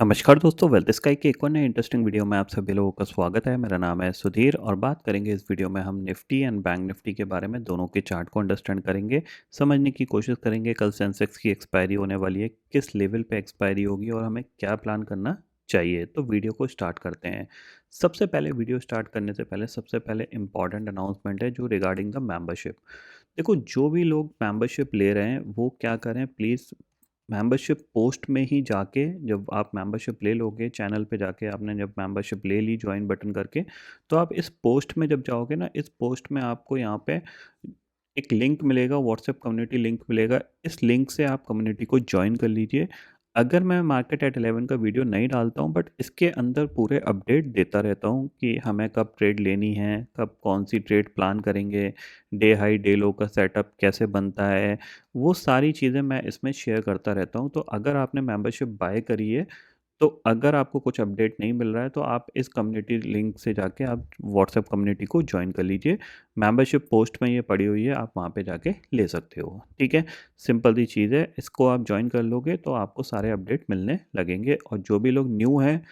नमस्कार दोस्तों, wealth sky के एक और नए इंटरेस्टिंग वीडियो में आप सभी लोगों का स्वागत है। मेरा नाम है सुधीर और बात करेंगे इस वीडियो में हम निफ्टी एंड बैंक निफ्टी के बारे में दोनों के चार्ट को अंडरस्टैंड करेंगे, समझने की कोशिश करेंगे कल सेंसेक्स की एक्सपायरी होने वाली है, किस लेवल पे एक्सपायरी होगी और हमें क्या प्लान करना चाहिए। तो वीडियो को स्टार्ट करते हैं। सबसे पहले वीडियो स्टार्ट करने से पहले सबसे पहले इंपॉर्टेंट अनाउंसमेंट है जो रिगार्डिंग द मेंबरशिप। देखो, जो भी लोग मेंबरशिप ले रहे हैं वो क्या करें, प्लीज़ मेंबरशिप पोस्ट में ही जाके, जब आप मेंबरशिप ले लोगे चैनल पे जाके, आपने जब मेंबरशिप ले ली ज्वाइन बटन करके, तो आप इस पोस्ट में जब जाओगे ना, इस पोस्ट में आपको यहाँ पे एक लिंक मिलेगा, व्हाट्सएप कम्युनिटी लिंक मिलेगा। इस लिंक से आप कम्युनिटी को ज्वाइन कर लीजिए। अगर मैं मार्केट एट 11 का वीडियो नहीं डालता हूँ, बट इसके अंदर पूरे अपडेट देता रहता हूँ कि हमें कब ट्रेड लेनी है, कब कौन सी ट्रेड प्लान करेंगे, डे हाई डे लो का सेटअप कैसे बनता है, वो सारी चीज़ें मैं इसमें शेयर करता रहता हूँ। तो अगर आपने मेंबरशिप बाय करी है, तो अगर आपको कुछ अपडेट नहीं मिल रहा है, तो आप इस कम्युनिटी लिंक से जाके आप व्हाट्सएप कम्युनिटी को ज्वाइन कर लीजिए। मेंबरशिप पोस्ट में ये पड़ी हुई है, आप वहाँ पे जाके ले सकते हो। ठीक है, सिंपल सी चीज़ है। इसको आप ज्वाइन कर लोगे तो आपको सारे अपडेट मिलने लगेंगे। और जो भी लोग न्यू हैं,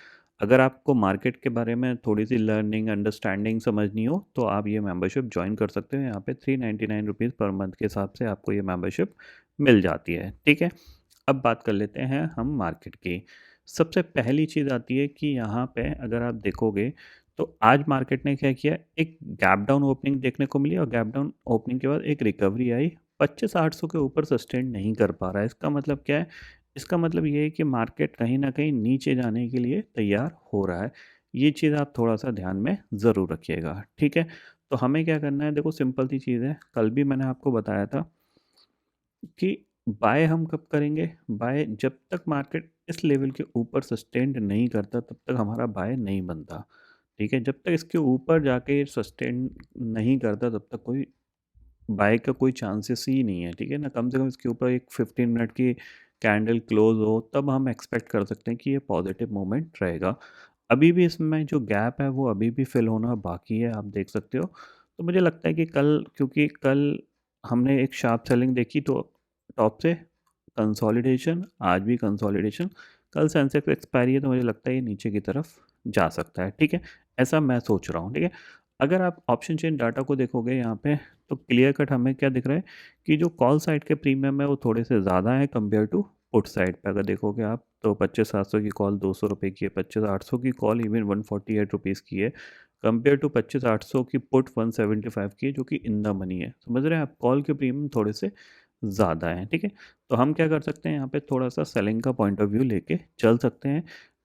अगर आपको मार्केट के बारे में थोड़ी सी लर्निंग अंडरस्टैंडिंग समझनी हो, तो आप ये मेंबरशिप ज्वाइन कर सकते हो। यहाँ पे 399 रुपीज़ पर मंथ के हिसाब से आपको ये मेंबरशिप मिल जाती है। ठीक है, अब बात कर लेते हैं हम मार्केट की। सबसे पहली चीज़ आती है कि यहाँ पे अगर आप देखोगे, तो आज मार्केट ने क्या किया, एक गैप डाउन ओपनिंग देखने को मिली और गैप डाउन ओपनिंग के बाद एक रिकवरी आई। 25,800 के ऊपर सस्टेन नहीं कर पा रहा है। इसका मतलब क्या है? इसका मतलब ये है कि मार्केट कहीं ना कहीं नीचे जाने के लिए तैयार हो रहा है। ये चीज़ आप थोड़ा सा ध्यान में ज़रूर रखिएगा। ठीक है, तो हमें क्या करना है, देखो सिंपल सी चीज़ है। कल भी मैंने आपको बताया था कि बाय हम कब करेंगे। बाय जब तक मार्केट इस लेवल के ऊपर सस्टेन्ड नहीं करता, तब तक हमारा बाय नहीं बनता। ठीक है, जब तक इसके ऊपर जाके सस्टेन नहीं करता, तब तक कोई बाय का कोई चांसेस ही नहीं है। ठीक है ना, कम से कम इसके ऊपर एक 15 मिनट की कैंडल क्लोज हो, तब हम एक्सपेक्ट कर सकते हैं कि ये पॉजिटिव मोमेंट रहेगा। अभी भी इसमें जो गैप है वो अभी भी फिल होना बाकी है, आप देख सकते हो। तो मुझे लगता है कि कल, क्योंकि कल हमने एक शार्प सेलिंग देखी, तो टॉप से कंसोलिडेशन, आज भी कंसोलिडेशन, कल सेंसेक्स एक्सपायरी है, तो मुझे लगता है ये नीचे की तरफ जा सकता है। ठीक है, ऐसा मैं सोच रहा हूँ। ठीक है, अगर आप ऑप्शन चेन डाटा को देखोगे यहाँ पे, तो क्लियर कट हमें क्या दिख रहा है कि जो कॉल साइड के प्रीमियम है वो थोड़े से ज़्यादा है कंपेयर टू पुट साइड पे। अगर देखोगे आप, तो 25,700 की कॉल 200 रुपये की है, 25,800 की कॉल इवन 148 रुपीज़ की है, कंपेयर टू 25,800 की पुट 175 की है, जो कि इन द मनी है। समझ रहे हैं आप, कॉल के प्रीमियम थोड़े से ज़्यादा हैं। ठीक है, तो हम क्या कर सकते हैं, यहाँ पे थोड़ा सा सेलिंग का पॉइंट ऑफ व्यू लेके चल सकते हैं।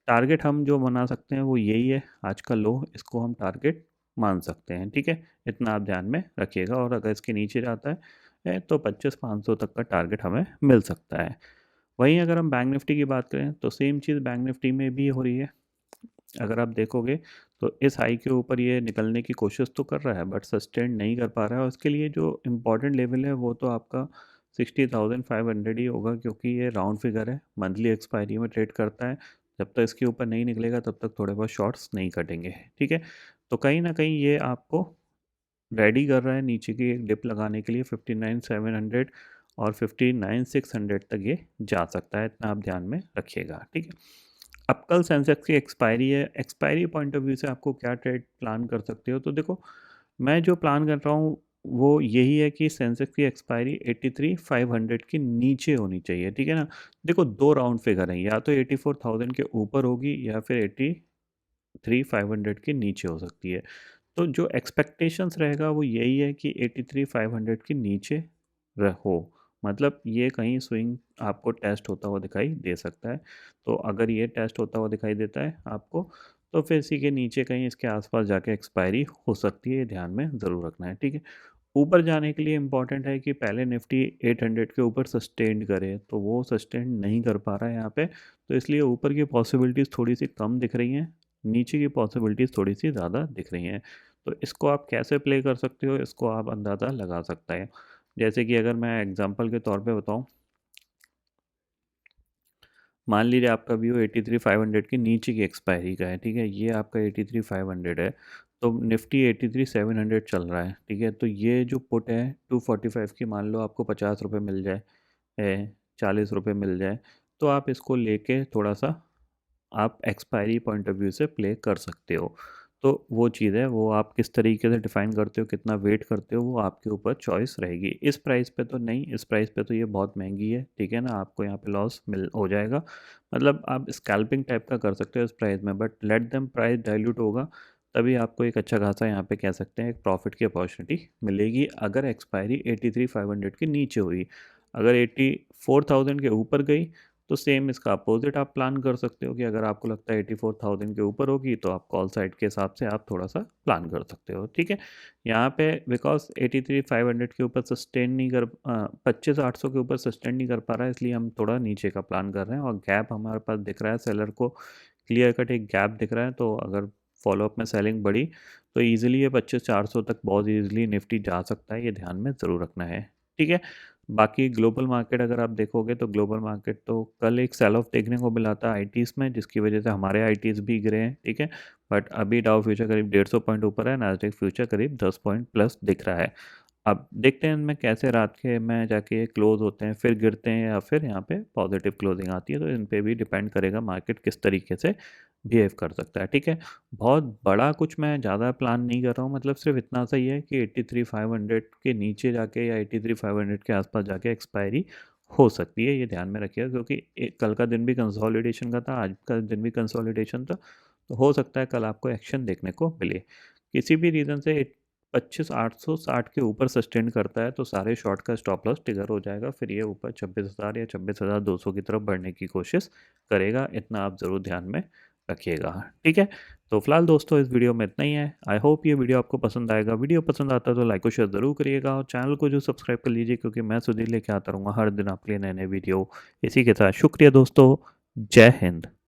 टारगेट हम जो बना सकते हैं वो यही है, आज का लो, इसको हम टारगेट मान सकते हैं। ठीक है, इतना आप ध्यान में रखिएगा। और अगर इसके नीचे जाता है तो 25,500 तक का टारगेट हमें मिल सकता है। वहीं अगर हम बैंक निफ्टी की बात करें, तो सेम चीज़ बैंक निफ्टी में भी हो रही है। अगर आप देखोगे, तो इस हाई के ऊपर ये निकलने की कोशिश तो कर रहा है, बट सस्टेन नहीं कर पा रहा है। और इसके लिए जो इम्पोर्टेंट लेवल है वो तो आपका 60,500 ही होगा, क्योंकि ये राउंड फिगर है, मंथली एक्सपायरी में ट्रेड करता है। जब तक इसके ऊपर नहीं निकलेगा, तब तक थोड़े बहुत शॉर्ट्स नहीं कटेंगे। ठीक है, तो कहीं ना कहीं ये आपको रेडी कर रहा है नीचे की एक डिप लगाने के लिए। 59,700 और 59,600 तक ये जा सकता है, इतना आप ध्यान में रखिएगा। ठीक है, अब कल सेंसेक्स की एक्सपायरी है। एक्सपायरी पॉइंट ऑफ व्यू से आपको क्या ट्रेड प्लान कर सकते हो, तो देखो, मैं जो प्लान कर रहा हूँ वो यही है कि सेंसेक्स की एक्सपायरी 83,500 के नीचे होनी चाहिए। ठीक है ना, देखो दो राउंड फिगर हैं, या तो 84,000 के ऊपर होगी या फिर 83,500 के नीचे हो सकती है। तो जो एक्सपेक्टेशंस रहेगा वो यही है कि 83,500 के नीचे रहो। मतलब ये कहीं स्विंग आपको टेस्ट होता हुआ दिखाई दे सकता है। तो अगर ये टेस्ट होता हुआ दिखाई देता है आपको, तो फिर इसी के नीचे कहीं इसके आसपास जाके एक्सपायरी हो सकती है, ये ध्यान में ज़रूर रखना है। ठीक है, ऊपर जाने के लिए इम्पॉर्टेंट है कि पहले निफ्टी 800 के ऊपर सस्टेन करे, तो वो सस्टेन नहीं कर पा रहा है यहाँ पे। तो इसलिए ऊपर की पॉसिबिलिटीज़ थोड़ी सी कम दिख रही हैं, नीचे की पॉसिबिलिटीज़ थोड़ी सी ज़्यादा दिख रही हैं। तो इसको आप कैसे प्ले कर सकते हो, इसको आप अंदाज़ा लगा सकते हैं। जैसे कि अगर मैं एग्जांपल के तौर पे बताऊं, मान लीजिए आपका व्यू 83,500 के नीचे की एक्सपायरी का है। ठीक है, ये आपका 83,500 है, तो निफ्टी 83,700 चल रहा है। ठीक है, तो ये जो पुट है 245 की, मान लो आपको 50 रुपये मिल जाए, 40 रुपये मिल जाए, तो आप इसको लेके थोड़ा सा आप एक्सपायरी पॉइंट ऑफ व्यू से प्ले कर सकते हो। तो वो चीज़ है, वो आप किस तरीके से डिफ़ाइन करते हो, कितना वेट करते हो, वो आपके ऊपर चॉइस रहेगी। इस प्राइस पे तो नहीं, इस प्राइस पे तो ये बहुत महंगी है, ठीक है ना, आपको यहाँ पे लॉस मिल हो जाएगा। मतलब आप स्कैल्पिंग टाइप का कर सकते हो इस प्राइस में, but let them price dilute होगा, तभी आपको एक अच्छा खासा यहाँ पे कह सकते हैं एक प्रॉफिट की अपॉर्चुनिटी मिलेगी, अगर एक्सपायरी 83,500 के नीचे हुई। अगर 84,000 के ऊपर गई तो सेम इसका अपोजिट आप प्लान कर सकते हो कि अगर आपको लगता है 84,000 के ऊपर होगी तो आप कॉल साइड के हिसाब से आप थोड़ा सा प्लान कर सकते हो, ठीक है। यहाँ पे बिकॉज 83,500 के ऊपर सस्टेन नहीं कर 25,800 के ऊपर सस्टेन नहीं कर पा रहा है, इसलिए हम थोड़ा नीचे का प्लान कर रहे हैं, और गैप हमारे पास दिख रहा है, सेलर को क्लियर कट एक गैप दिख रहा है, तो अगर फॉलोअप में सेलिंग बढ़ी तो ईजिली ये 25,400 तक बहुत ईजिली निफ्टी जा सकता है, ये ध्यान में ज़रूर रखना है, ठीक है। बाकी ग्लोबल मार्केट अगर आप देखोगे तो ग्लोबल मार्केट तो कल एक सेल ऑफ देखने को मिला था आईटीज़ में, जिसकी वजह से हमारे आईटीज़ भी गिरे हैं, ठीक है। बट अभी डाउ फ्यूचर करीब 150 पॉइंट ऊपर है, नास्डेक फ्यूचर करीब 10 पॉइंट प्लस दिख रहा है। अब देखते हैं इनमें कैसे रात के में जाके क्लोज होते हैं, फिर गिरते हैं या फिर यहाँ पे पॉजिटिव क्लोजिंग आती है, तो इन पे भी डिपेंड करेगा मार्केट किस तरीके से बिहेव कर सकता है, ठीक है। बहुत बड़ा कुछ मैं ज़्यादा प्लान नहीं कर रहा हूँ, मतलब सिर्फ इतना सा ही है कि 83,500 के नीचे जाके या 83,500 के आसपास जाके एक्सपायरी हो सकती है, ये ध्यान में रखिएगा, क्योंकि कल का दिन भी कंसोलिडेशन का था, आज का दिन भी कंसोलिडेशन था, तो हो सकता है कल आपको एक्शन देखने को मिले किसी भी रीज़न से। 25,860 के ऊपर सस्टेन करता है तो सारे शॉर्ट का स्टॉप लॉस ट्रिगर हो जाएगा, फिर ये ऊपर 26,000 या 26,200 की तरफ बढ़ने की कोशिश करेगा, इतना आप ज़रूर ध्यान में रखिएगा, ठीक है। तो फिलहाल दोस्तों इस वीडियो में इतना ही है। आई होप ये वीडियो आपको पसंद आएगा, वीडियो पसंद आता है तो लाइक और शेयर ज़रूर करिएगा, और चैनल को जो सब्सक्राइब कर लीजिए, क्योंकि मैं सुधीर लेके आता रहूँगा हर दिन आपके लिए नए नए वीडियो। इसी के साथ शुक्रिया दोस्तों, जय हिंद।